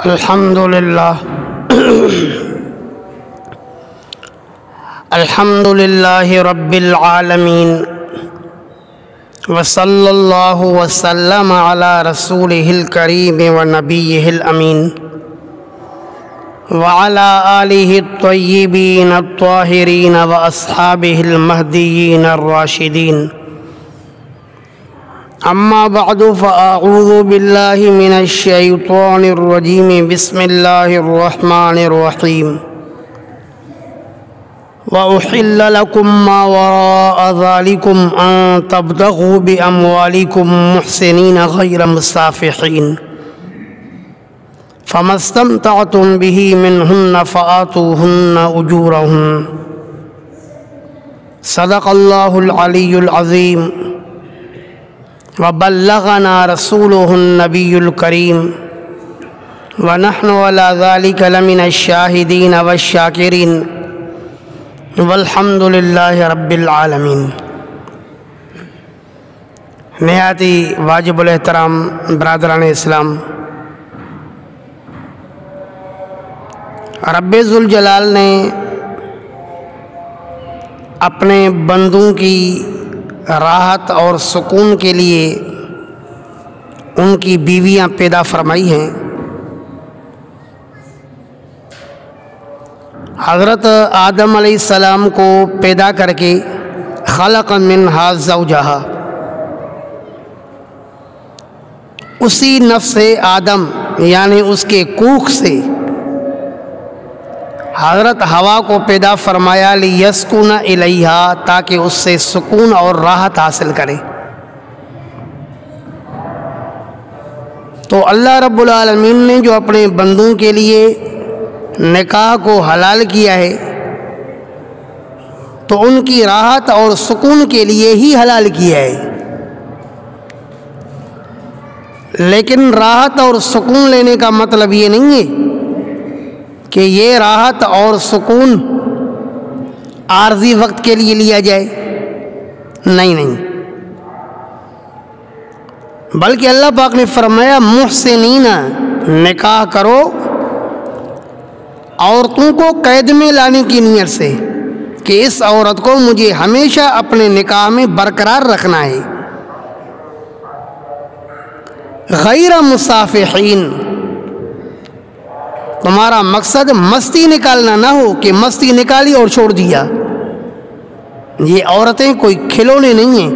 الحمدللہ الحمدللہ رب العالمین وصلی اللہ وسلم علی رسولہ الکریم ونبیہ الامین وعلی آلہ الطیبین الطاہرین واصحابہ المہدیین الراشدین اما بعد فاعوذ باللہ من الشیطان الرجیم بسم اللہ الرحمن الرحیم وَأُحِلَّ لَكُمْ مَا وَرَاءَ ذَلِكُمْ أَن تَبْتَغُوا بِأَمْوَالِكُمْ مُحْسِنِينَ غَيْرَ مُسَافِحِينَ فَمَا اسْتَمْتَعْتُمْ بِهِ مِنْهُنَّ فَآتُوهُنَّ أُجُورَهُنَّ صدق اللہ العلی العظیم وبلغنا رسوله النبی الکریم ونحن على ذلك لمن الشاہدین والشاکرین والحمد للہ رب العالمین۔ نہایت ہی واجب الاحترام برادران اسلام، رب ذوالجلال نے اپنے بندوں کی راحت اور سکون کے لیے ان کی بیویاں پیدا فرمائی ہیں۔ حضرت آدم علیہ السلام کو پیدا کر کے خلق منہا زوجہا، اسی نفس آدم یعنی اس کے کوکھ سے حضرت حوا کو پیدا فرمایا لیسکن الیہا، تاکہ اس سے سکون اور راحت حاصل کرے۔ تو اللہ رب العالمین نے جو اپنے بندوں کے لیے نکاح کو حلال کیا ہے تو ان کی راحت اور سکون کے لیے ہی حلال کیا ہے، لیکن راحت اور سکون لینے کا مطلب یہ نہیں ہے کہ یہ راحت اور سکون عارضی وقت کے لیے لیا جائے، نہیں، بلکہ اللہ پاک نے فرمایا محسنین، نکاح کرو عورتوں کو قید میں لانے کی نیت سے کہ اس عورت کو مجھے ہمیشہ اپنے نکاح میں برقرار رکھنا ہے، غیر مصافحین، تمہارا مقصد مستی نکالنا نہ ہو کہ مستی نکالی اور چھوڑ دیا۔ یہ عورتیں کوئی کھلونے نہیں ہیں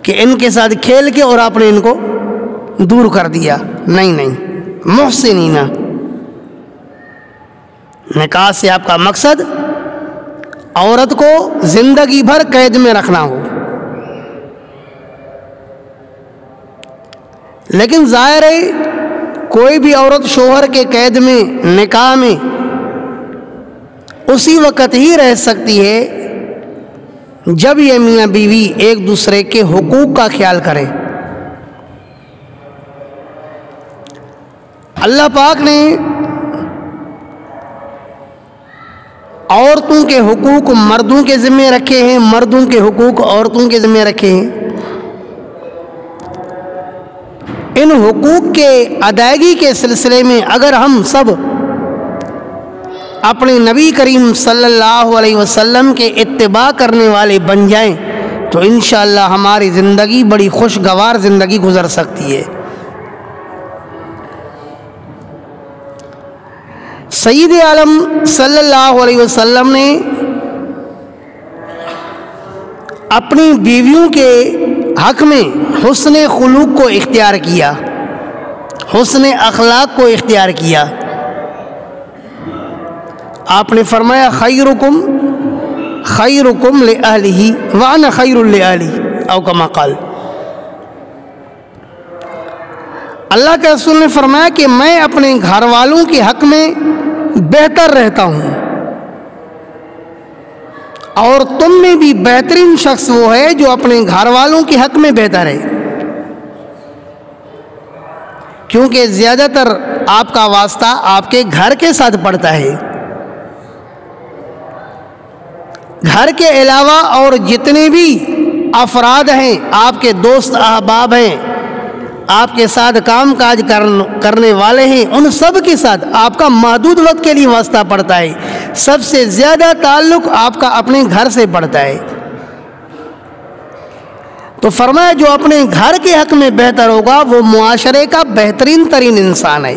کہ ان کے ساتھ کھیل کے اور آپ نے ان کو دور کر دیا، نہیں، محسنین، نکاح سے آپ کا مقصد عورت کو زندگی بھر قید میں رکھنا ہو۔ لیکن ظاہر ہے کوئی بھی عورت شوہر کے قید میں نکاح میں اسی وقت ہی رہ سکتی ہے جب یہ میاں بیوی ایک دوسرے کے حقوق کا خیال کرے۔ اللہ پاک نے عورتوں کے حقوق مردوں کے ذمہ رکھے ہیں، مردوں کے حقوق عورتوں کے ذمہ رکھے ہیں۔ ان حقوق کے ادائیگی کے سلسلے میں اگر ہم سب اپنے نبی کریم صلی اللہ علیہ وسلم کے اتباع کرنے والے بن جائیں تو انشاءاللہ ہماری زندگی بڑی خوشگوار زندگی گزر سکتی ہے۔ سید عالم صلی اللہ علیہ وسلم نے اپنی بیویوں کے حق میں حسن خلوق کو اختیار کیا، حسن اخلاق کو اختیار کیا۔ آپ نے فرمایا خیرکم لأہلہ وانا خیر لأہلی، او کما قال۔ اللہ کے رسول نے فرمایا کہ میں اپنے گھر والوں کے حق میں بہتر رہتا ہوں، اور تم میں بھی بہترین شخص وہ ہے جو اپنے گھر والوں کے حق میں بہتر ہے، کیونکہ زیادہ تر آپ کا واسطہ آپ کے گھر کے ساتھ پڑتا ہے۔ گھر کے علاوہ اور جتنے بھی افراد ہیں، آپ کے دوست احباب ہیں، آپ کے ساتھ کام کاج کرنے والے ہیں ان سب کے ساتھ آپ کا محدود وقت کے لیے واسطہ پڑتا ہے. سب سے زیادہ تعلق آپ کا اپنے گھر سے پڑتا ہے. تو فرمایا جو اپنے گھر کے حق میں بہتر ہوگا وہ معاشرے کا بہترین ترین انسان ہے.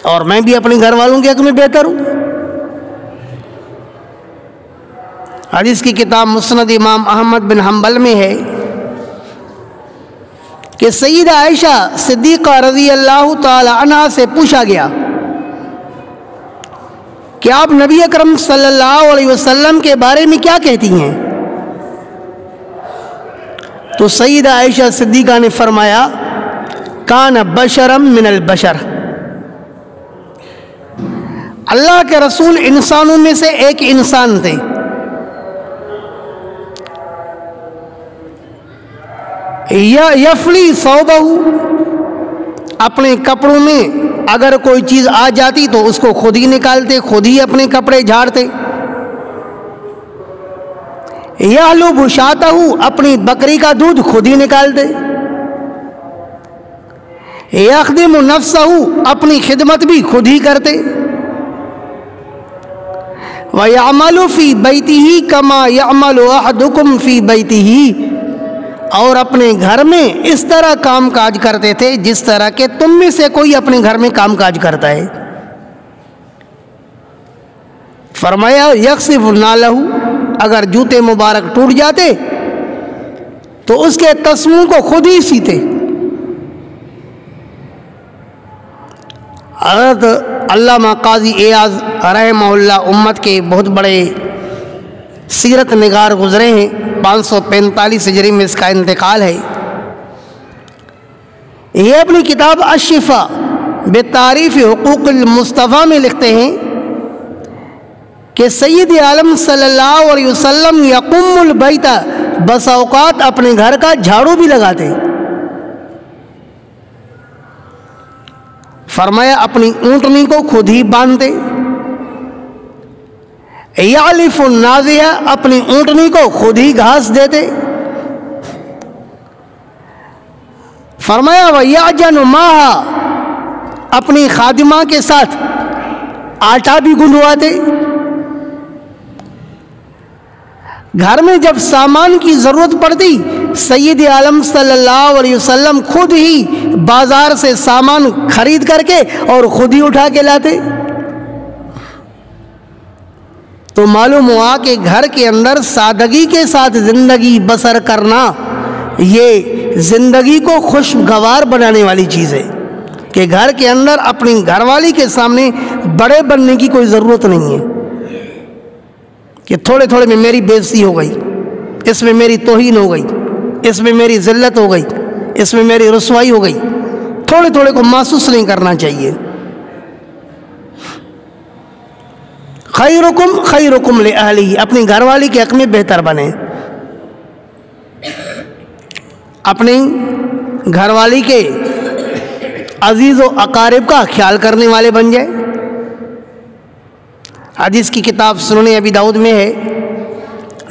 اور میں بھی اپنے گھر والوں کے حق میں بہتر ہوں. حدیث کی کتاب مسند امام احمد بن حنبل میں ہے کہ سیدہ عائشہ صدیقہ رضی اللہ تعالی عنہا سے پوچھا گیا کہ آپ نبی اکرم صلی اللہ علیہ وسلم کے بارے میں کیا کہتی ہیں؟ تو سیدہ عائشہ صدیقہ نے فرمایا کان بشرا من البشر، اللہ کے رسول انسانوں میں سے ایک انسان تھے. یفلی ثوبہ، اپنے کپڑوں میں اگر کوئی چیز آ جاتی تو اس کو خود ہی نکالتے، خود ہی اپنے کپڑے جھاڑتے. یحلب شاتہ، اپنی بکری کا دودھ خود ہی نکالتے. یخدم نفسہ، اپنی خدمت بھی خود ہی کرتے. وَيَعْمَلُ فِي بَيْتِهِ كَمَا يَعْمَلُ أَحَدُكُمْ فِي بَيْتِهِ، اور اپنے گھر میں اس طرح کام کاج کرتے تھے جس طرح کہ تم میں سے کوئی اپنے گھر میں کام کاج کرتا ہے. فرمایا یکسف نالہ، اگر جوتے مبارک ٹوٹ جاتے تو اس کے تسموں کو خود ہی سیتے. حضرت علامہ قاضی ایاز رحمہ اللہ امت کے بہت بڑے سیرت نگار گزرے ہیں. 545 ہجری میں اس کا انتقال ہے. یہ اپنی کتاب الشفا بتعریف حقوق المصطفیٰ میں لکھتے ہیں کہ سید عالم صلی اللہ علیہ وسلم یقوم البیت، بس اوقات اپنے گھر کا جھاڑو بھی لگاتے. فرمایا اپنی اونٹنی کو خود ہی باندھتے. یعلف النازیہ، اپنی اونٹنی کو خود ہی گھاس دیتے. فرمایا وَيَعْجَنُ مَاهَا، اپنی خادمہ کے ساتھ آٹا بھی گندواتے. گھر میں جب سامان کی ضرورت پڑتی سید عالم صلی اللہ علیہ وسلم خود ہی بازار سے سامان خرید کر کے اور خود ہی اٹھا کے لاتے. تو معلوم ہوا کہ گھر کے اندر سادگی کے ساتھ زندگی بسر کرنا یہ زندگی کو خوشگوار بنانے والی چیز ہے، کہ گھر کے اندر اپنی گھر والی کے سامنے بڑے بننے کی کوئی ضرورت نہیں ہے کہ تھوڑے تھوڑے میں میری بے عزتی ہو گئی، اس میں میری توہین ہو گئی، اس میں میری ذلت ہو گئی، اس میں میری رسوائی ہو گئی. تھوڑے تھوڑے کو محسوس نہیں کرنا چاہیے. خیرکم خیرکم لأہلہ، اپنی گھر والی کے حق میں بہتر بنے. اپنی گھر والی کے عزیز و اقارب کا خیال کرنے والے بن جائے. حدیث کی کتاب سنن ابی داؤد میں ہے،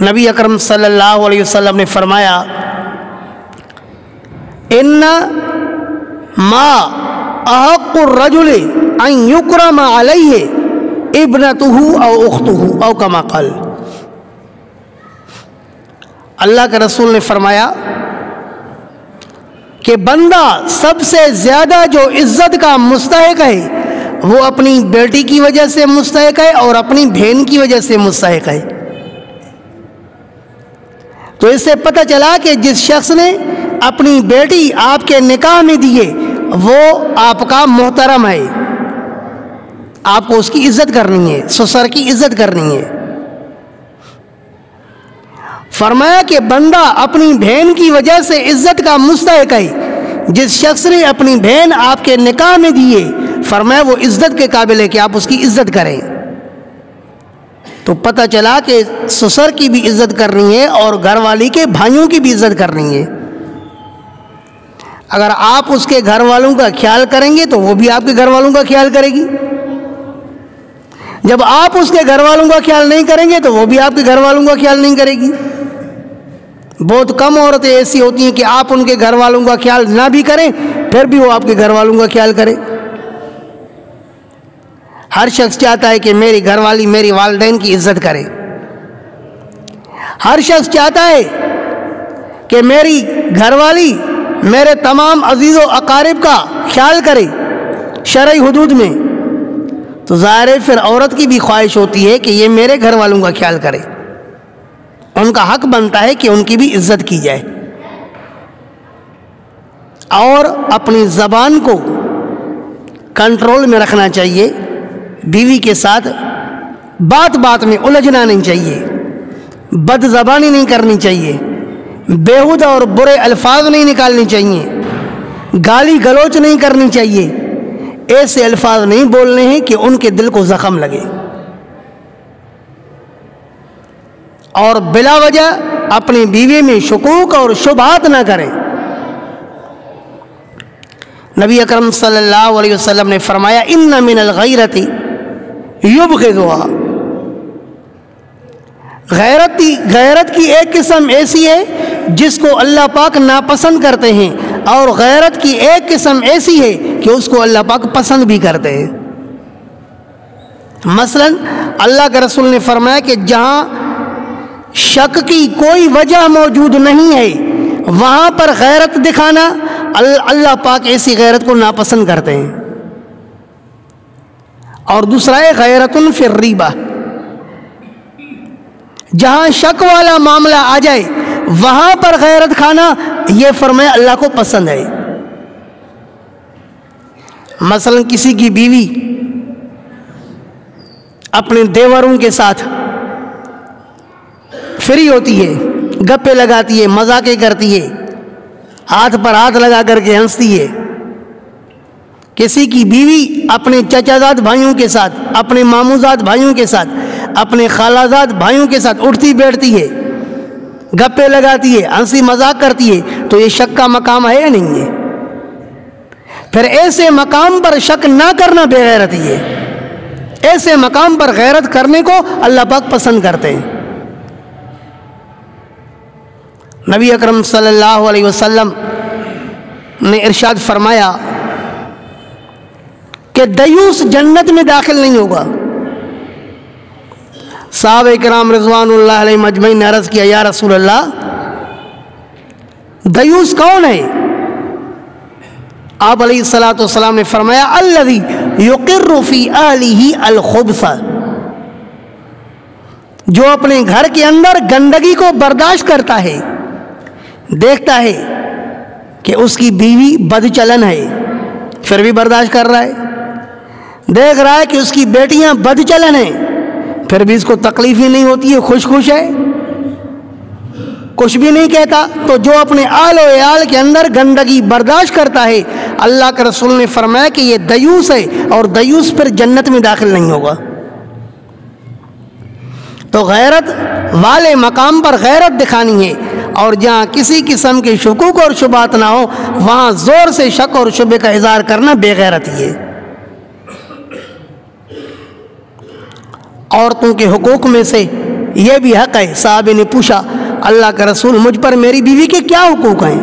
نبی اکرم صلی اللہ علیہ وسلم نے فرمایا ان ما احق الرجل ان یکرم علیہ ابنتہ او اختہ او کما قال. اللہ کے رسول نے فرمایا کہ بندہ سب سے زیادہ جو عزت کا مستحق ہے وہ اپنی بیٹی کی وجہ سے مستحق ہے اور اپنی بہن کی وجہ سے مستحق ہے. تو اس سے پتہ چلا کہ جس شخص نے اپنی بیٹی آپ کے نکاح میں دیے وہ آپ کا محترم ہے، آپ کو اس کی عزت کرنی ہے، سسر کی عزت کرنی ہے. فرمایا کہ بندہ اپنی بہن کی وجہ سے عزت کا مستحق ہے. جس شخص نے اپنی بہن آپ کے نکاح میں دیے فرمایا وہ عزت کے قابل ہے کہ آپ اس کی عزت کریں. تو پتہ چلا کہ سسر کی بھی عزت کرنی ہے اور گھر والی کے بھائیوں کی بھی عزت کرنی ہے. اگر آپ اس کے گھر والوں کا خیال کریں گے تو وہ بھی آپ کے گھر والوں کا خیال کرے گی. جب آپ اس کے گھر والوں کا خیال نہیں کریں گے تو وہ بھی آپ کے گھر والوں کا خیال نہیں کرے گی. بہت کم عورتیں ایسی ہوتی ہیں کہ آپ ان کے گھر والوں کا خیال نہ بھی کریں پھر بھی وہ آپ کے گھر والوں کا خیال کریں۔ ہر شخص چاہتا ہے کہ میری گھر والی میری والدین کی عزت کرے، ہر شخص چاہتا ہے کہ میری گھر والی میرے تمام عزیز و اقارب کا خیال کرے شرعی حدود میں، تو ظاہر ہے پھر عورت کی بھی خواہش ہوتی ہے کہ یہ میرے گھر والوں کا خیال کرے، ان کا حق بنتا ہے کہ ان کی بھی عزت کی جائے۔ اور اپنی زبان کو کنٹرول میں رکھنا چاہیے، بیوی کے ساتھ بات بات میں الجھنا نہیں چاہیے، بد زبانی نہیں کرنی چاہیے، بیہودہ اور برے الفاظ نہیں نکالنے چاہیے، گالی گلوچ نہیں کرنی چاہیے، ایسے الفاظ نہیں بولنے ہیں کہ ان کے دل کو زخم لگے، اور بلا وجہ اپنی بیوی میں شکوک اور شبہات نہ کریں۔ نبی اکرم صلی اللہ علیہ وسلم نے فرمایا ان من الغیرۃ یبغضها، غیرت کی ایک قسم ایسی ہے جس کو اللہ پاک ناپسند کرتے ہیں، اور غیرت کی ایک قسم ایسی ہے کہ اس کو اللہ پاک پسند بھی کرتے ہیں۔ مثلا اللہ کے رسول نے فرمایا کہ جہاں شک کی کوئی وجہ موجود نہیں ہے وہاں پر غیرت دکھانا اللہ پاک ایسی غیرت کو ناپسند کرتے ہیں۔ اور دوسرا ہے غیرۃ فی الریبہ، جہاں شک والا معاملہ آ جائے وہاں پر غیرت کھانا یہ فرمایا اللہ کو پسند ہے۔ مثلا کسی کی بیوی اپنے دیوروں کے ساتھ فری ہوتی ہے، گپے لگاتی ہے، مذاقیں کرتی ہے، ہاتھ پر ہاتھ لگا کر کے ہنستی ہے۔ کسی کی بیوی اپنے چچا زاد بھائیوں کے ساتھ، اپنے ماموں زاد بھائیوں کے ساتھ، اپنے خالہ زاد بھائیوں کے ساتھ اٹھتی بیٹھتی ہے، گپے لگاتی ہے، ہنسی مذاق کرتی ہے، تو یہ شک کا مقام ہے یا نہیں ہے؟ پھر ایسے مقام پر شک نہ کرنا بے غیرتی ہے، ایسے مقام پر غیرت کرنے کو اللہ پاک پسند کرتے ہیں۔ نبی اکرم صلی اللہ علیہ وسلم نے ارشاد فرمایا کہ دیوس جنت میں داخل نہیں ہوگا۔ صحابہ کرام رضوان اللہ علیہ مجمعین نے عرض کیا یا رسول اللہ دیوس کون ہے؟ آپ علیہ الصلوۃ والسلام نے فرمایا الذی یقر فی اہلہ الخبث، جو اپنے گھر کے اندر گندگی کو برداشت کرتا ہے، دیکھتا ہے کہ اس کی بیوی بد چلن ہے پھر بھی برداشت کر رہا ہے، دیکھ رہا ہے کہ اس کی بیٹیاں بد چلن ہیں پھر بھی اس کو تکلیف ہی نہیں ہوتی ہے، خوش خوش ہے، کچھ بھی نہیں کہتا۔ تو جو اپنے آل و عیال کے اندر گندگی برداشت کرتا ہے، اللہ کے رسول نے فرمایا کہ یہ دیوس ہے، اور دیوس پھر جنت میں داخل نہیں ہوگا۔ تو غیرت والے مقام پر غیرت دکھانی ہے، اور جہاں کسی قسم کے شکوک اور شبہات نہ ہو وہاں زور سے شک اور شبہ کا اظہار کرنا بے غیرتی ہے۔ عورتوں کے حقوق میں سے یہ بھی حق ہے۔ صحابہ نے پوچھا اللہ کا رسول مجھ پر میری بیوی کے کیا حقوق ہیں؟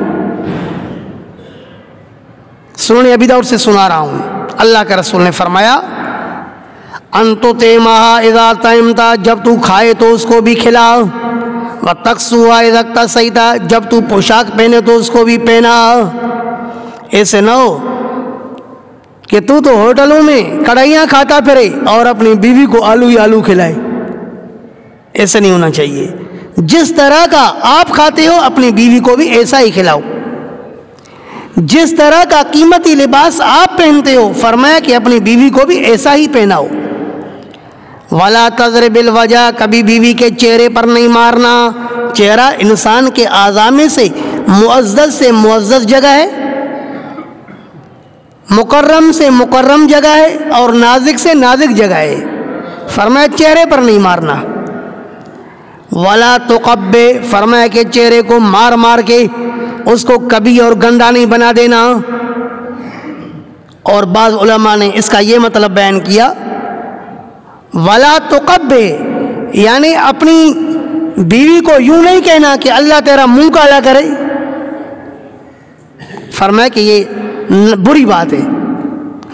سنن ابی داؤد سے سنا رہا ہوں، اللہ کا رسول نے فرمایا انتو تیمہا اذا تیمتا، جب تو کھائے تو اس کو بھی کھلا، وتکسوہا اذا اکتسیتا، جب تو پوشاک پہنے تو اس کو بھی پہنا۔ ایسے نہ ہو کہ تو ہوٹلوں میں کڑھائیاں کھاتا پھرے اور اپنی بیوی کو آلو ہی آلو کھلائے، ایسا نہیں ہونا چاہیے۔ جس طرح کا آپ کھاتے ہو اپنی بیوی کو بھی ایسا ہی کھلاؤ، جس طرح کا قیمتی لباس آپ پہنتے ہو فرمایا کہ اپنی بیوی کو بھی ایسا ہی پہناؤ۔ وَلَا تَضْرِبِ الْوَجْهَ، کبھی بیوی کے چہرے پر نہیں مارنا۔ چہرہ انسان کے اعضاء میں سے معزز جگہ ہے، مکرم سے مکرم جگہ ہے، اور نازک سے نازک جگہ ہے، فرمایا چہرے پر نہیں مارنا۔ وَلَا تُقَبِّ، فرمایا کہ چہرے کو مار مار کے اس کو کبھی اور گندا نہیں بنا دینا۔ اور بعض علماء نے اس کا یہ مطلب بیان کیا وَلَا تُقَبِّ، یعنی اپنی بیوی کو یوں نہیں کہنا کہ اللہ تیرا منہ کالا کرے، فرمایا کہ یہ بری بات ہے،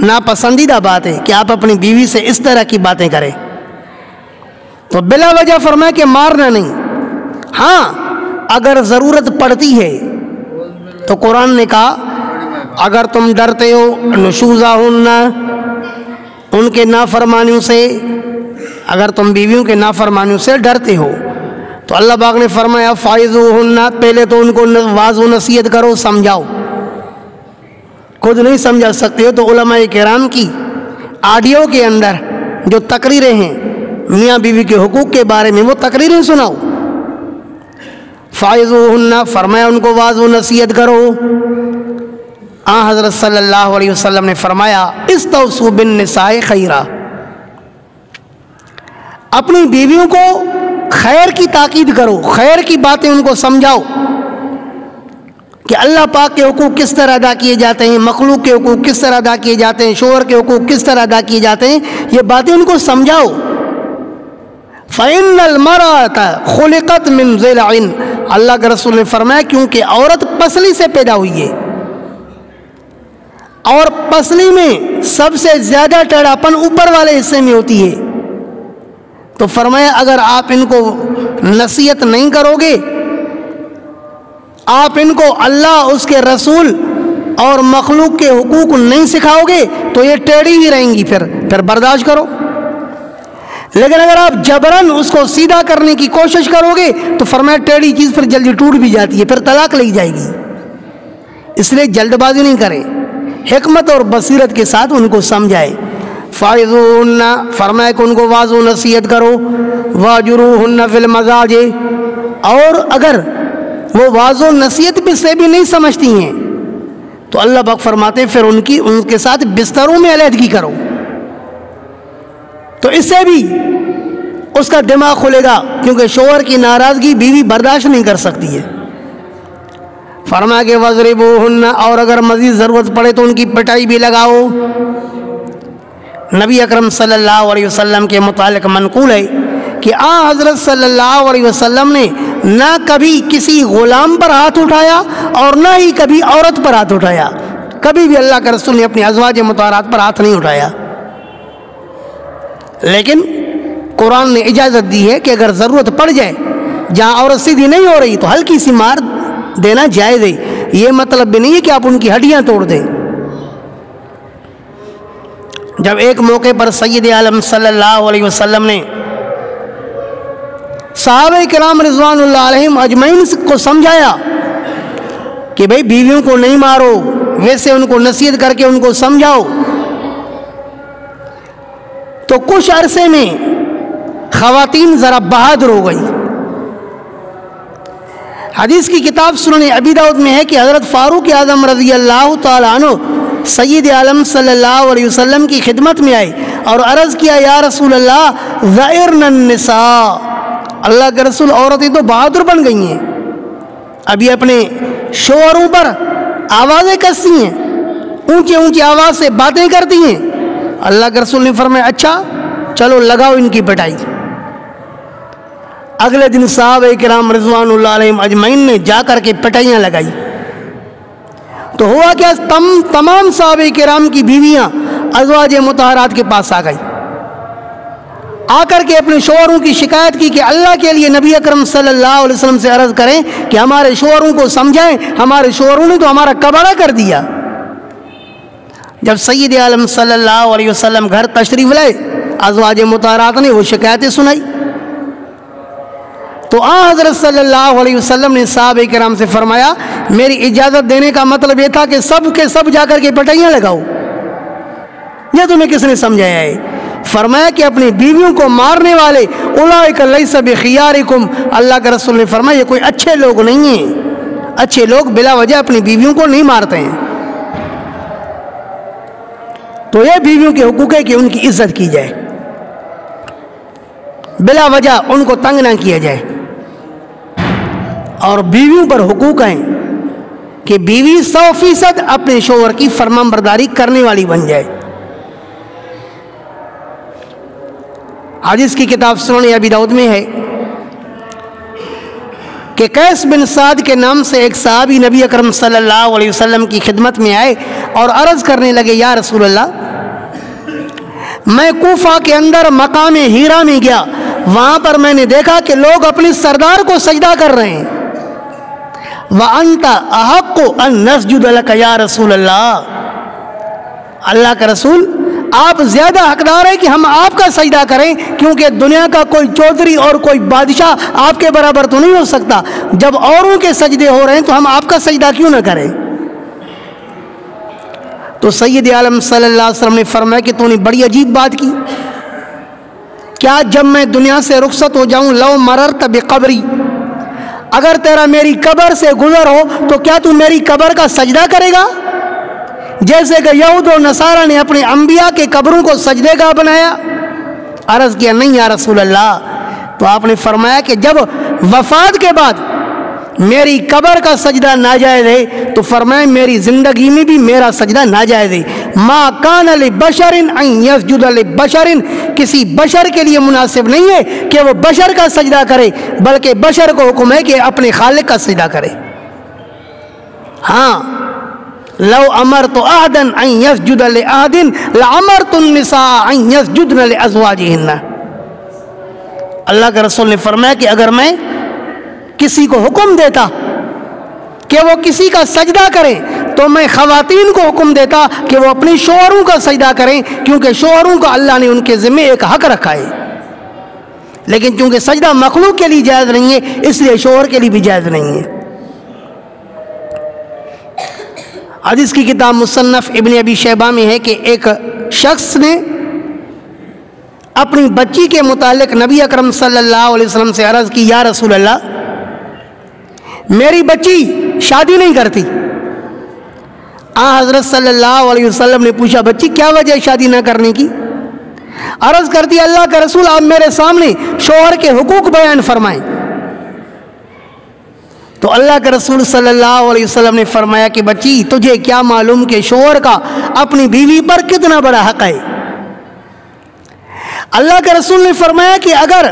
ناپسندیدہ بات ہے کہ آپ اپنی بیوی سے اس طرح کی باتیں کریں۔ تو بلا وجہ فرمایا کہ مارنا نہیں، ہاں اگر ضرورت پڑتی ہے تو قرآن نے کہا اگر تم ڈرتے ہو نشوزہن، ان کے نافرمانیوں سے، اگر تم بیویوں کے نافرمانیوں سے ڈرتے ہو تو اللہ پاک نے فرمایا فائزوہن، پہلے تو ان کو واعظ و نصیحت کرو، سمجھاؤ۔ خود نہیں سمجھا سکتے ہو تو علماء کرام کی آڈیو کے اندر جو تقریریں ہیں میاں بیوی کے حقوق کے بارے میں، وہ تقریریں سناؤ۔ فائزوہن فرمایا ان کو واعظ و نصیحت کرو۔ حضرت صلی اللہ علیہ وسلم نے فرمایا استوصوا بالنساء خیرا، اپنی بیویوں کو خیر کی تاکید کرو، خیر کی باتیں ان کو سمجھاؤ کہ اللہ پاک کے حقوق کس طرح ادا کیے جاتے ہیں، مخلوق کے حقوق کس طرح ادا کیے جاتے ہیں، شوہر کے حقوق کس طرح ادا کیے جاتے ہیں، یہ باتیں ان کو سمجھاؤ۔ فَإِنَّ الْمَرْأَةَ خُلِقَتْ مِنْ ضِلْعٍ، اللہ کے رسول نے فرمایا کیونکہ عورت پسلی سے پیدا ہوئی ہے، اور پسلی میں سب سے زیادہ ٹیڑھاپن اوپر والے حصے میں ہوتی ہے، تو فرمایا اگر آپ ان کو نصیحت نہیں کرو گے، آپ ان کو اللہ، اس کے رسول اور مخلوق کے حقوق نہیں سکھاؤ گے تو یہ ٹیڑھی ہی رہیں گی، پھر برداشت کرو۔ لیکن اگر آپ جبراً اس کو سیدھا کرنے کی کوشش کرو گے تو فرمایا ٹیڑھی چیز پھر جلدی ٹوٹ بھی جاتی ہے، پھر طلاق لگ جائے گی۔ اس لیے جلد بازی نہیں کریں، حکمت اور بصیرت کے ساتھ ان کو سمجھائے۔ فائزوہن فرمایا کہ ان کو واعظ و نصیحت کرو، واجروہن فی المضاجع، اور اگر وہ واعظ و نصیحت بھی سے بھی نہیں سمجھتی ہیں تو اللہ پاک فرماتے پھر ان کے ساتھ بستروں میں علیحدگی کرو، تو اس سے بھی اس کا دماغ کھلے گا، کیونکہ شوہر کی ناراضگی بیوی برداشت نہیں کر سکتی ہے۔ فرمایا کہ وَاضْرِبُوهُنَّ، اور اگر مزید ضرورت پڑے تو ان کی پٹائی بھی لگاؤ۔ نبی اکرم صلی اللہ علیہ وسلم کے متعلق منقول ہے کہ حضرت صلی اللہ علیہ وسلم نے نہ کبھی کسی غلام پر ہاتھ اٹھایا اور نہ ہی کبھی عورت پر ہاتھ اٹھایا، کبھی بھی اللہ کے رسول نے اپنی ازواج مطہرات پر ہاتھ نہیں اٹھایا۔ لیکن قرآن نے اجازت دی ہے کہ اگر ضرورت پڑ جائے، جہاں عورت سیدھی نہیں ہو رہی تو ہلکی سی مار دینا جائز ہے، یہ مطلب بھی نہیں ہے کہ آپ ان کی ہڈیاں توڑ دیں۔ جب ایک موقع پر سید عالم صلی اللہ علیہ وسلم نے صحابہ کرام رضوان اللہ علیہم اجمعین کو سمجھایا کہ بھئی بیویوں کو نہیں مارو، ویسے ان کو نصیحت کر کے ان کو سمجھاؤ، تو کچھ عرصے میں خواتین ذرا بہادر ہو گئی۔ حدیث کی کتاب سنن ابی داؤد میں ہے کہ حضرت فاروق اعظم رضی اللہ تعالیٰ عنہ سید عالم صلی اللہ علیہ وسلم کی خدمت میں آئے اور عرض کیا یا رسول اللہ ذائرن النساء، اللہ کے رسول عورتیں تو بہادر بن گئی ہیں، ابھی اپنے شوہروں پر آوازیں کستی ہیں، اونچے اونچے آواز سے باتیں کرتی ہیں۔ اللہ کے رسول نے فرمایا اچھا چلو لگاؤ ان کی پٹائی۔ اگلے دن صحابہ کرام رضوان اللہ علیہم اجمعین نے جا کر کے پٹائیاں لگائی، تو ہوا کیا، تمام صحابہ کرام کی بیویاں ازواج مطہرات کے پاس آ گئی، آ کر کے اپنے شوہروں کی شکایت کی کہ اللہ کے لیے نبی اکرم صلی اللہ علیہ وسلم سے عرض کریں کہ ہمارے شوہروں کو سمجھائیں، ہمارے شوہروں نے تو ہمارا کباڑہ کر دیا۔ جب سید عالم صلی اللہ علیہ وسلم گھر تشریف لائے، ازواج مطہرات نے وہ شکایتیں سنائی، تو حضرت صلی اللہ علیہ وسلم نے صحابہ کرام سے فرمایا میری اجازت دینے کا مطلب یہ تھا کہ سب کے سب جا کر کے پٹائیاں لگاؤ، یہ تمہیں کس نے سمجھایا ہے؟ فرمایا کہ اپنی بیویوں کو مارنے والے اولئک لیس بخیارکم، اللہ کے رسول نے فرمایا یہ کوئی اچھے لوگ نہیں ہیں، اچھے لوگ بلا وجہ اپنی بیویوں کو نہیں مارتے ہیں۔ تو یہ بیویوں کے حقوق ہے کہ ان کی عزت کی جائے، بلا وجہ ان کو تنگ نہ کیا جائے، اور بیویوں پر حقوق ہیں کہ بیوی 100% اپنے شوہر کی فرمان برداری کرنے والی بن جائے۔ حدیث کی کتاب سنن ابی داؤد میں ہے کہ قیس بن سعد کے نام سے ایک صحابی نبی اکرم صلی اللہ علیہ وسلم کی خدمت میں آئے اور عرض کرنے لگے یا رسول اللہ میں کوفہ کے اندر مقام ہیرا میں گیا، وہاں پر میں نے دیکھا کہ لوگ اپنے سردار کو سجدہ کر رہے ہیں۔ وَأَنْتَ أَحَقُّ أَن نَسْجُدَ لَكَ یا رسول اللہ، اللہ کا رسول آپ زیادہ حقدار ہیں کہ ہم آپ کا سجدہ کریں، کیونکہ دنیا کا کوئی چودھری اور کوئی بادشاہ آپ کے برابر تو نہیں ہو سکتا، جب اوروں کے سجدے ہو رہے ہیں تو ہم آپ کا سجدہ کیوں نہ کریں؟ تو سید عالم صلی اللہ علیہ وسلم نے فرمایا کہ تو نے بڑی عجیب بات کی، کیا جب میں دنیا سے رخصت ہو جاؤں لو مررت بقبری، اگر تیرا میری قبر سے گزر ہو تو کیا تو میری قبر کا سجدہ کرے گا؟ جیسے کہ یہود و نصارہ نے اپنے انبیاء کے قبروں کو سجدے کا بنایا۔ عرض کیا نہیں یا رسول اللہ، تو آپ نے فرمایا کہ جب وفات کے بعد میری قبر کا سجدہ ناجائز ہے تو فرمایا میری زندگی میں بھی میرا سجدہ ناجائز ہے۔ ما کان لبشر ان یسجد لبشر، کسی بشر کے لیے مناسب نہیں ہے کہ وہ بشر کا سجدہ کرے، بلکہ بشر کو حکم ہے کہ اپنے خالق کا سجدہ کرے۔ ہاں لو امرت احدا ان یسجد لاحد لامرت النساء ان یسجدن لازواجهن، اللہ کے رسول نے فرمایا کہ اگر میں کسی کو حکم دیتا کہ وہ کسی کا سجدہ کرے تو میں خواتین کو حکم دیتا کہ وہ اپنی شوہروں کا سجدہ کریں، کیونکہ شوہروں کا اللہ نے ان کے ذمہ ایک حق رکھا ہے، لیکن چونکہ سجدہ مخلوق کے لیے جائز نہیں ہے اس لیے شوہر کے لیے بھی جائز نہیں ہے۔ حدیث کی کتاب مصنف ابن ابی شیبہ میں ہے کہ ایک شخص نے اپنی بچی کے متعلق نبی اکرم صلی اللہ علیہ وسلم سے عرض کی یا رسول اللہ میری بچی شادی نہیں کرتی۔ حضرت صلی اللہ علیہ وسلم نے پوچھا بچی کیا وجہ ہے شادی نہ کرنے کی؟ عرض کرتی اللہ کا رسول آپ میرے سامنے شوہر کے حقوق بیان فرمائیں۔ تو اللہ کے رسول صلی اللہ علیہ وسلم نے فرمایا کہ بچی تجھے کیا معلوم کہ شوہر کا اپنی بیوی پر کتنا بڑا حق ہے؟ اللہ کے رسول نے فرمایا کہ اگر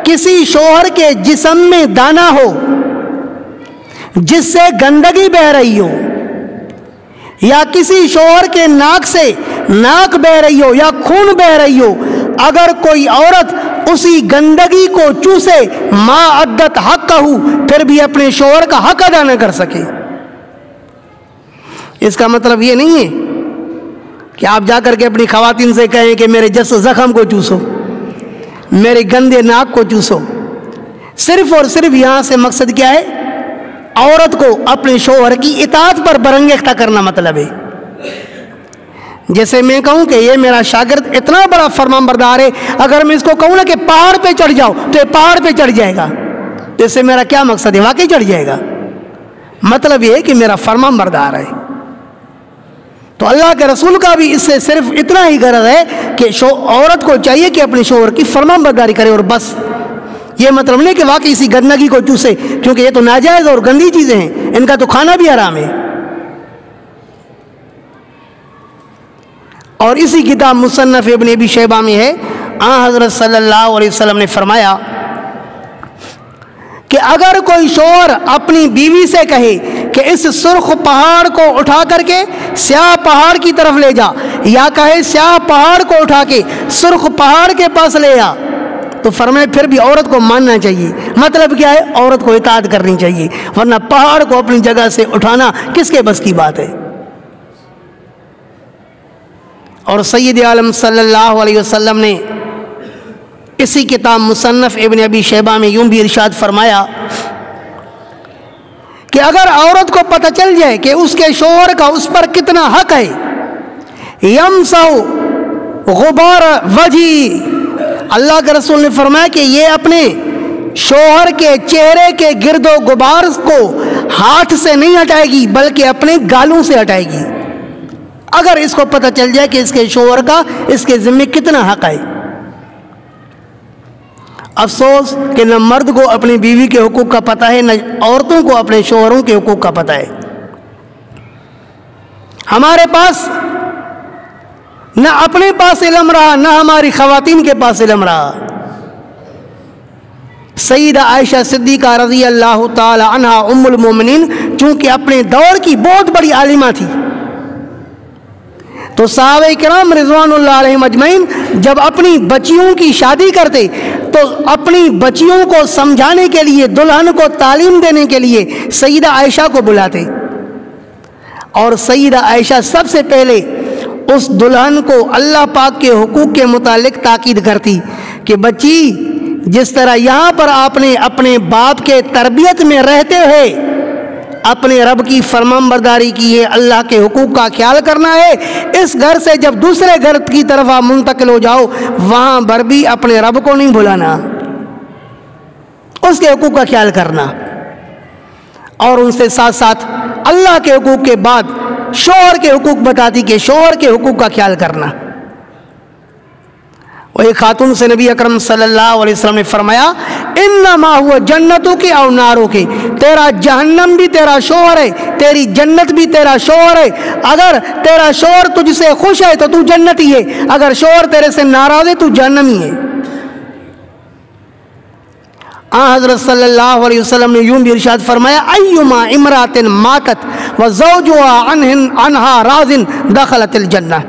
کسی شوہر کے جسم میں دانہ ہو جس سے گندگی بہ رہی ہو، یا کسی شوہر کے ناک سے ناک بہ رہی ہو یا خون بہ رہی ہو، اگر کوئی عورت اسی گندگی کو چوسے ما عدت حقہ، پھر بھی اپنے شوہر کا حق ادا نہ کر سکے، اس کا مطلب یہ نہیں ہے کہ آپ جا کر کے اپنی خواتین سے کہیں کہ میرے زخم کو چوسو، میرے گندے ناک کو چوسو۔ صرف اور صرف یہاں سے مقصد کیا ہے؟ عورت کو اپنے شوہر کی اطاعت پر برانگیختہ کرنا مطلب ہے۔ جیسے میں کہوں کہ یہ میرا شاگرد اتنا بڑا فرمان بردار ہے، اگر میں اس کو کہوں نا کہ پہاڑ پہ چڑھ جاؤ تو یہ پہاڑ پہ چڑھ جائے گا، تو اس سے میرا کیا مقصد ہے؟ واقعی چڑھ جائے گا، مطلب یہ ہے کہ میرا فرمان بردار ہے۔ تو اللہ کے رسول کا بھی اس سے صرف اتنا ہی غرض ہے کہ عورت کو چاہیے کہ اپنے شوہر کی فرمان برداری کرے، اور بس، یہ مطلب نہیں کہ واقعی اسی گندگی کو چوسے، کیونکہ یہ تو ناجائز اور گندی چیزیں ہیں، ان کا تو کھانا بھی حرام ہے۔ اور اسی کتاب مصنف ابن ابی شیبہ میں ہے حضرت صلی اللہ علیہ وسلم نے فرمایا کہ اگر کوئی شوہر اپنی بیوی سے کہے کہ اس سرخ پہاڑ کو اٹھا کر کے سیاہ پہاڑ کی طرف لے جا، یا کہے سیاہ پہاڑ کو اٹھا کے سرخ پہاڑ کے پاس لے آ، تو فرمائے پھر بھی عورت کو ماننا چاہیے۔ مطلب کیا ہے؟ عورت کو اطاعت کرنی چاہیے، ورنہ پہاڑ کو اپنی جگہ سے اٹھانا کس کے بس کی بات ہے؟ اور سید عالم صلی اللہ علیہ وسلم نے اسی کتاب مصنف ابن ابی شیبہ میں یوں بھی ارشاد فرمایا کہ اگر عورت کو پتہ چل جائے کہ اس کے شوہر کا اس پر کتنا حق ہے، یمسح غبار وجہی، اللہ کے رسول نے فرمایا کہ یہ اپنے شوہر کے چہرے کے گرد و غبار کو ہاتھ سے نہیں ہٹائے گی بلکہ اپنے گالوں سے ہٹائے گی، اگر اس کو پتہ چل جائے کہ اس کے شوہر کا اس کے ذمہ کتنا حق ہے۔ افسوس کہ نہ مرد کو اپنی بیوی کے حقوق کا پتہ ہے، نہ عورتوں کو اپنے شوہروں کے حقوق کا پتہ ہے۔ ہمارے پاس نہ اپنے پاس علم رہا، نہ ہماری خواتین کے پاس علم رہا۔ سیدہ عائشہ صدیقہ رضی اللہ تعالی عنہ ام المومنین چونکہ اپنے دور کی بہت بڑی عالمہ تھی، تو صحابہ کرام رضوان اللہ علیہم اجمعین جب اپنی بچیوں کی شادی کرتے تو اپنی بچیوں کو سمجھانے کے لیے، دلہن کو تعلیم دینے کے لیے سیدہ عائشہ کو بلاتے، اور سیدہ عائشہ سب سے پہلے اس دلہن کو اللہ پاک کے حقوق کے متعلق تاکید کرتی کہ بچی، جس طرح یہاں پر آپ نے اپنے باپ کے تربیت میں رہتے ہوئے اپنے رب کی فرمانبرداری کی ہے، اللہ کے حقوق کا خیال کرنا ہے، اس گھر سے جب دوسرے گھر کی طرف آپ منتقل ہو جاؤ وہاں پر بھی اپنے رب کو نہیں بھلانا، اس کے حقوق کا خیال کرنا، اور ان سے ساتھ ساتھ اللہ کے حقوق کے بعد شوہر کے حقوق بتاتی کہ شوہر کے حقوق کا خیال کرنا۔ وہ ایک خاتون سے نبی اکرم صلی اللہ علیہ وسلم نے فرمایا انما ہوا جنتوں کے اور ناروں کے، تیرا جہنم بھی تیرا شوہر ہے، تیری جنت بھی تیرا شوہر ہے، اگر تیرا شوہر تجھ سے خوش ہے تو تو جنتی ہے، اگر شوہر تیرے سے ناراض ہے تو جہنمی ہے۔ حضرت صلی اللہ علیہ وسلم نے یوں بھی ارشاد فرمایا ایما امرات ماتت وزوجها عنها راض دخلت الجنہ۔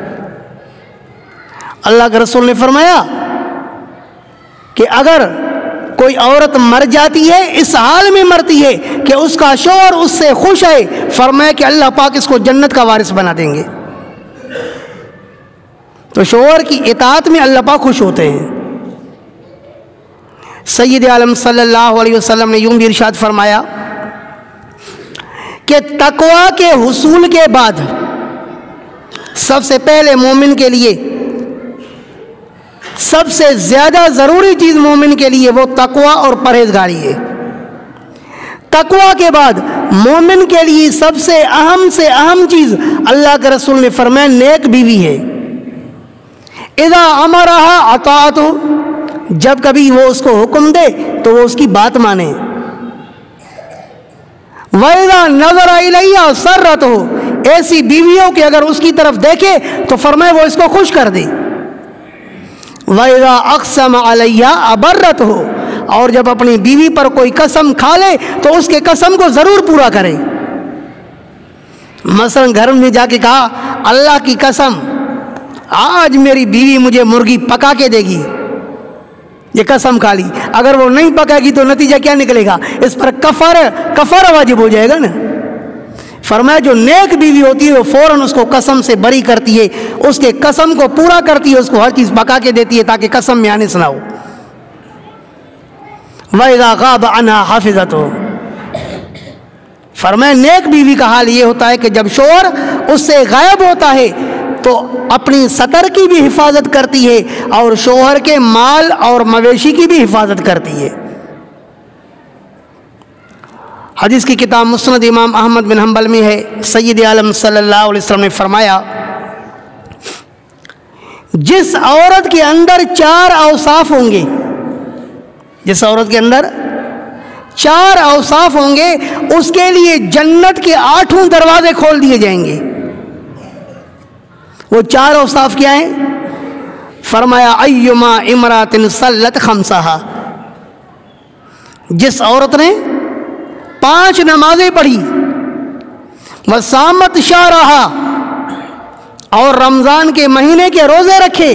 اللہ کے رسول نے فرمایا کہ اگر کوئی عورت مر جاتی ہے اس حال میں مرتی ہے کہ اس کا شوہر اس سے خوش ہے، فرمایا کہ اللہ پاک اس کو جنت کا وارث بنا دیں گے۔ تو شوہر کی اطاعت میں اللہ پاک خوش ہوتے ہیں۔ سید عالم صلی اللہ علیہ وسلم نے یوں بھی ارشاد فرمایا کہ تقوی کے حصول کے بعد سب سے پہلے مومن کے لیے سب سے زیادہ ضروری چیز مومن کے لیے وہ تقوی اور پرہیزگاری ہے۔ تقوی کے بعد مومن کے لیے سب سے اہم چیز اللہ کے رسول نے فرمایا نیک بیوی ہے۔ اذا امرها اطاعته، جب کبھی وہ اس کو حکم دے تو وہ اس کی بات مانے۔ وَإِذَا نَظَرَ إِلَيْهَا سَرَّتْهُ، ایسی بیویوں کے اگر اس کی طرف دیکھے تو فرمائے وہ اس کو خوش کر دے۔ وَإِذَا أَقْسَمَ عَلَيْهَا أَبَرَّتْهُ، اور جب اپنی بیوی پر کوئی قسم کھا لے تو اس کے قسم کو ضرور پورا کرے۔ مثلا گھر میں جا کے کہا اللہ کی قسم آج میری بیوی مجھے مرغی پکا کے دے گی، یہ قسم کھا لی، اگر وہ نہیں پکائے گی تو نتیجہ کیا نکلے گا؟ اس پر کفارہ واجب ہو جائے گا نا۔ فرمایا جو نیک بیوی ہوتی ہے وہ فوراً اس کو قسم سے بری کرتی ہے، اس کے قسم کو پورا کرتی ہے، اس کو ہر چیز پکا کے دیتی ہے تاکہ قسم میں آنے سنا ہو۔ وَإِذَا غَابَ عَنْهَا حَفِظَتْهُ، فرمایا نیک بیوی کا حال یہ ہوتا ہے کہ جب شوہر اس سے غائب ہوتا ہے تو اپنی سطر کی بھی حفاظت کرتی ہے اور شوہر کے مال اور مویشی کی بھی حفاظت کرتی ہے۔ حدیث کی کتاب مسند امام احمد بن حنبل میں ہے، سید عالم صلی اللہ علیہ وسلم نے فرمایا جس عورت کے اندر 4 اوصاف ہوں گے، جس عورت کے اندر 4 اوصاف ہوں گے اس کے لیے جنت کے 8 دروازے کھول دیے جائیں گے۔ وہ 4 اوصاف کیا ہیں؟ فرمایا ایما امرات صلت خمسہا، جس عورت نے 5 نمازیں پڑھی، وصامت شہرہا، اور رمضان کے مہینے کے روزے رکھے،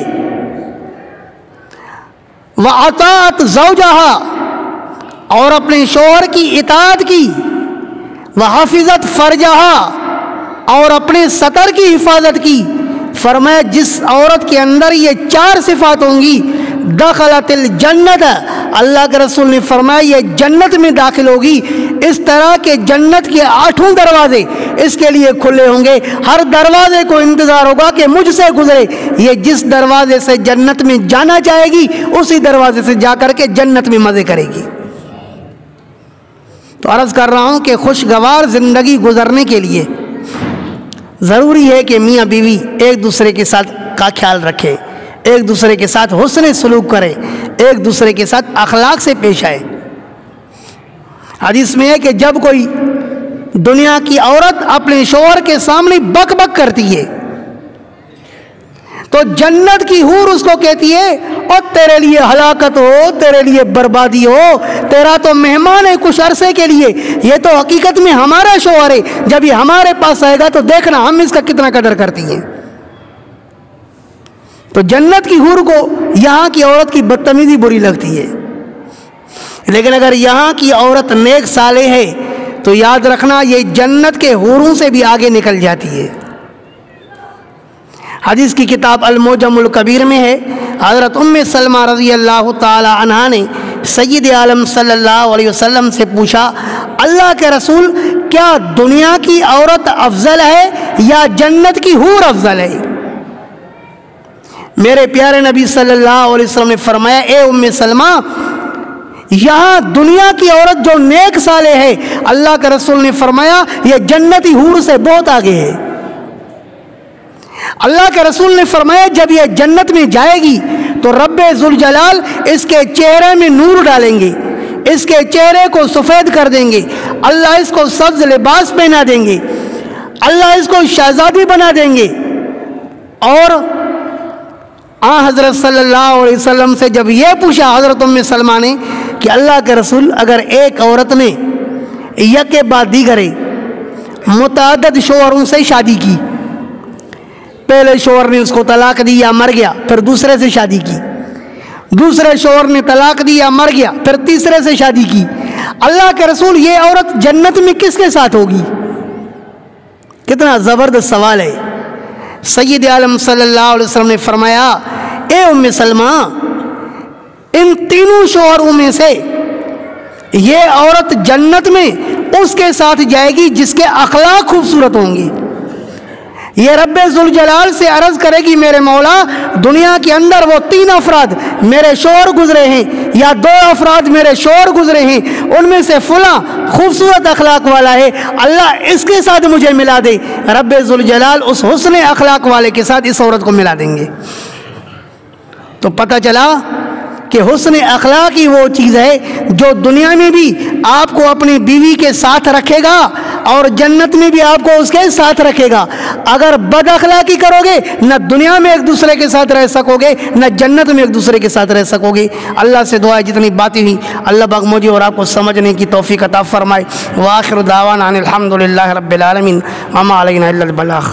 وَأَطَاعَتْ زَوْجَهَا، اور اپنے شوہر کی اطاعت کی، وَحَفِظَتْ فَرْجَهَا، اور اپنے سطر کی حفاظت کی۔ فرمایا جس عورت کے اندر یہ 4 صفات ہوں گی دخلت الجنت، اللہ کے رسول نے فرمایا یہ جنت میں داخل ہوگی۔ اس طرح کے جنت کے 8 دروازے اس کے لیے کھلے ہوں گے، ہر دروازے کو انتظار ہوگا کہ مجھ سے گزرے، یہ جس دروازے سے جنت میں جانا چاہے گی اسی دروازے سے جا کر کے جنت میں مزے کرے گی۔ تو عرض کر رہا ہوں کہ خوشگوار زندگی گزرنے کے لیے ضروری ہے کہ میاں بیوی ایک دوسرے کے ساتھ کا خیال رکھے، ایک دوسرے کے ساتھ حسن سلوک کرے، ایک دوسرے کے ساتھ اخلاق سے پیش آئے۔ حدیث میں ہے کہ جب کوئی دنیا کی عورت اپنے شوہر کے سامنے بک بک کرتی ہے تو تو جنت کی حور اس کو کہتی ہے اور تیرے لیے ہلاکت ہو، تیرے لیے بربادی ہو، تیرا تو مہمان ہے کچھ عرصے کے لیے، یہ تو حقیقت میں ہمارا شوہر ہے، جب یہ ہمارے پاس آئے گا تو دیکھنا ہم اس کا کتنا قدر کرتی ہیں۔ تو جنت کی حور کو یہاں کی عورت کی بدتمیزی بری لگتی ہے، لیکن اگر یہاں کی عورت نیک صالح ہے تو یاد رکھنا یہ جنت کے حوروں سے بھی آگے نکل جاتی ہے۔ حدیث کی کتاب المعجم الکبیر میں ہے، حضرت ام سلمہ رضی اللہ تعالی عنہا نے سید عالم صلی اللہ علیہ وسلم سے پوچھا، اللہ کے رسول کیا دنیا کی عورت افضل ہے یا جنت کی حور افضل ہے؟ میرے پیارے نبی صلی اللہ علیہ وسلم نے فرمایا، اے ام سلمہ، یہاں دنیا کی عورت جو نیک صالح ہے، اللہ کے رسول نے فرمایا یہ جنتی حور سے بہت آگے ہے۔ اللہ کے رسول نے فرمایا جب یہ جنت میں جائے گی تو رب ذوالجلال اس کے چہرے میں نور ڈالیں گے، اس کے چہرے کو سفید کر دیں گے، اللہ اس کو سبز لباس پہنا دیں گے، اللہ اس کو شہزادی بنا دیں گے۔ اور حضرت صلی اللہ علیہ وسلم سے جب یہ پوچھا حضرت ام سلمہ نے کہ اللہ کے رسول اگر ایک عورت نے یک کے بعد دیگر متعدد شوہروں سے شادی کی، پہلے شوہر نے اس کو طلاق دی یا مر گیا، پھر دوسرے سے شادی کی، دوسرے شوہر نے طلاق دی یا مر گیا، پھر تیسرے سے شادی کی، اللہ کے رسول یہ عورت جنت میں کس کے ساتھ ہوگی؟ کتنا زبردست سوال ہے۔ سید عالم صلی اللہ علیہ وسلم نے فرمایا، اے ام سلمہ، ان تینوں شوہروں میں سے یہ عورت جنت میں اس کے ساتھ جائے گی جس کے اخلاق خوبصورت ہوں گے۔ یہ رب ذوالجلال سے عرض کرے گی، میرے مولا دنیا کے اندر وہ 3 افراد میرے شوہر گزرے ہیں یا 2 افراد میرے شوہر گزرے ہیں، ان میں سے فلاں خوبصورت اخلاق والا ہے، اللہ اس کے ساتھ مجھے ملا دے۔ رب ذوالجلال اس حسن اخلاق والے کے ساتھ اس عورت کو ملا دیں گے۔ تو پتہ چلا کہ حسن اخلاق ہی وہ چیز ہے جو دنیا میں بھی آپ کو اپنی بیوی کے ساتھ رکھے گا اور جنت میں بھی آپ کو اس کے ساتھ رکھے گا۔ اگر بد اخلاقی کرو گے نہ دنیا میں ایک دوسرے کے ساتھ رہ سکو گے نہ جنت میں ایک دوسرے کے ساتھ رہ سکو گے۔ اللہ سے دعا ہے جتنی باتیں ہوئی اللہ پاک مجھے اور آپ کو سمجھنے کی توفیق عطا فرمائے۔ وآخر دعوانا ان الحمد للہ رب العالمین وما علینا الا البلاغ۔